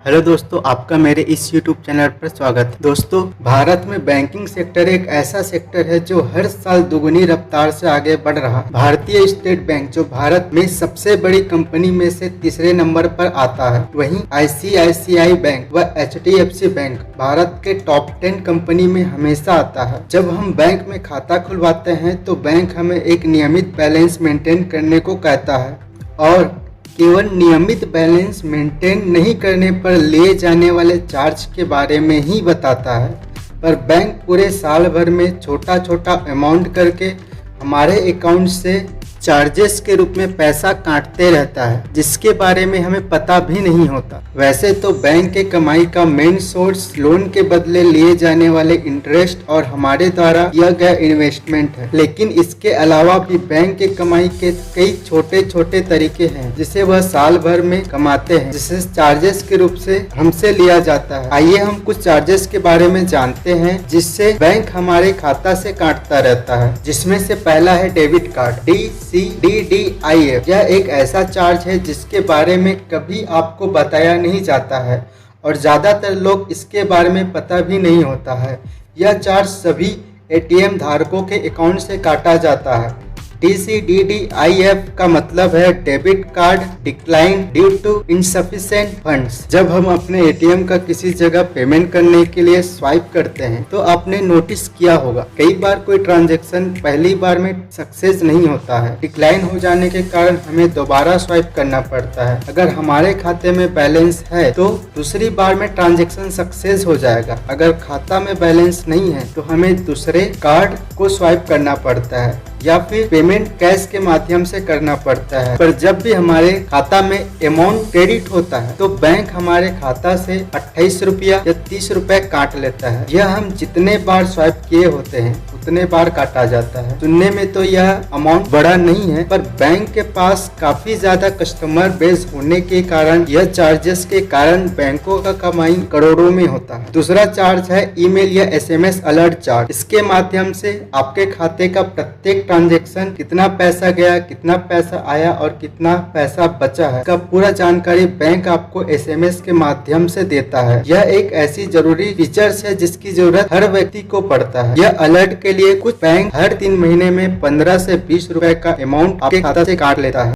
Hello दोस्तों, आपका मेरे इस YouTube चैनल पर स्वागत है। दोस्तों, भारत में बैंकिंग सेक्टर एक ऐसा सेक्टर है जो हर साल दुगनी रफ्तार से आगे बढ़ रहा है। भारतीय स्टेट बैंक जो भारत में सबसे बड़ी कंपनी में से तीसरे नंबर पर आता है, वहीं ICICI बैंक व HDFC बैंक भारत के टॉप 10 कंपनी में हमेशा आता है। जब हम बैंक में खाता खुलवाते हैं तो बैंक हमें एक नियमित बैलेंस मेंटेन करने को कहता है और केवल नियमित बैलेंस मेंटेन नहीं करने पर लिए जाने वाले चार्ज के बारे में ही बताता है, पर बैंक पूरे साल भर में छोटा छोटा अमाउंट करके हमारे अकाउंट से चार्जेस के रूप में पैसा काटते रहता है, जिसके बारे में हमें पता भी नहीं होता। वैसे तो बैंक के कमाई का मेन सोर्स लोन के बदले लिए जाने वाले इंटरेस्ट और हमारे द्वारा किया गया इन्वेस्टमेंट है, लेकिन इसके अलावा भी बैंक के कमाई के कई छोटे छोटे तरीके हैं जिसे वह साल भर में कमाते हैं, जिसे चार्जेस के रूप से हमसे लिया जाता है। आइए हम कुछ चार्जेस के बारे में जानते हैं जिससे बैंक हमारे खाता से काटता रहता है, जिसमें से पहला है डेबिट कार्ड DCDDIF। यह एक ऐसा चार्ज है जिसके बारे में कभी आपको बताया नहीं जाता है और ज्यादातर लोग इसके बारे में पता भी नहीं होता है। यह चार्ज सभी ATM धारकों के अकाउंट से काटा जाता है। DCDDIF का मतलब है debit card decline due to insufficient funds. जब हम अपने ATM का किसी जगह पेमेंट करने के लिए स्वाइप करते हैं तो आपने नोटिस किया होगा कई बार कोई ट्रांजैक्शन पहली बार में सक्सेस नहीं होता है। डिक्लाइन हो जाने के कारण हमें दोबारा स्वाइप करना पड़ता है। अगर हमारे खाते में बैलेंस है तो दूसरी बार में ट्रांजैक्शन सक्सेस हो जाएगा। अगर खाता में बैलेंस नहीं है तो हमें दूसरे कार्ड को स्वाइप करना पड़ता है या फिर पेमेंट कैश के माध्यम से करना पड़ता है। पर जब भी हमारे खाता में अमाउंट क्रेडिट होता है तो बैंक हमारे खाता से 28 रुपया या 30 रुपए काट लेता है। यह हम जितने बार स्वाइप किए होते हैं उतने बार काटा जाता है। सुनने में तो यह अमाउंट बड़ा नहीं है, पर बैंक के पास काफी ज्यादा कस्टमर बेस होने के कारण यह चार्जेस के कारण बैंकों का कमाई करोड़ों में होता है। दूसरा चार्ज है ईमेल या SMS अलर्ट चार्ज। इसके माध्यम से आपके खाते का प्रत्येक ट्रांजैक्शन, कितना पैसा गया, कितना पैसा आया और कितना पैसा बचा है का पूरा जानकारी बैंक आपको SMS के माध्यम से देता है। यह एक ऐसी जरूरी फीचर्स है जिसकी जरूरत हर व्यक्ति को पड़ता है। यह अलर्ट के लिए कुछ बैंक हर 3 महीने में 15 से 20 रुपए का अमाउंट आपके खाता से काट लेता है।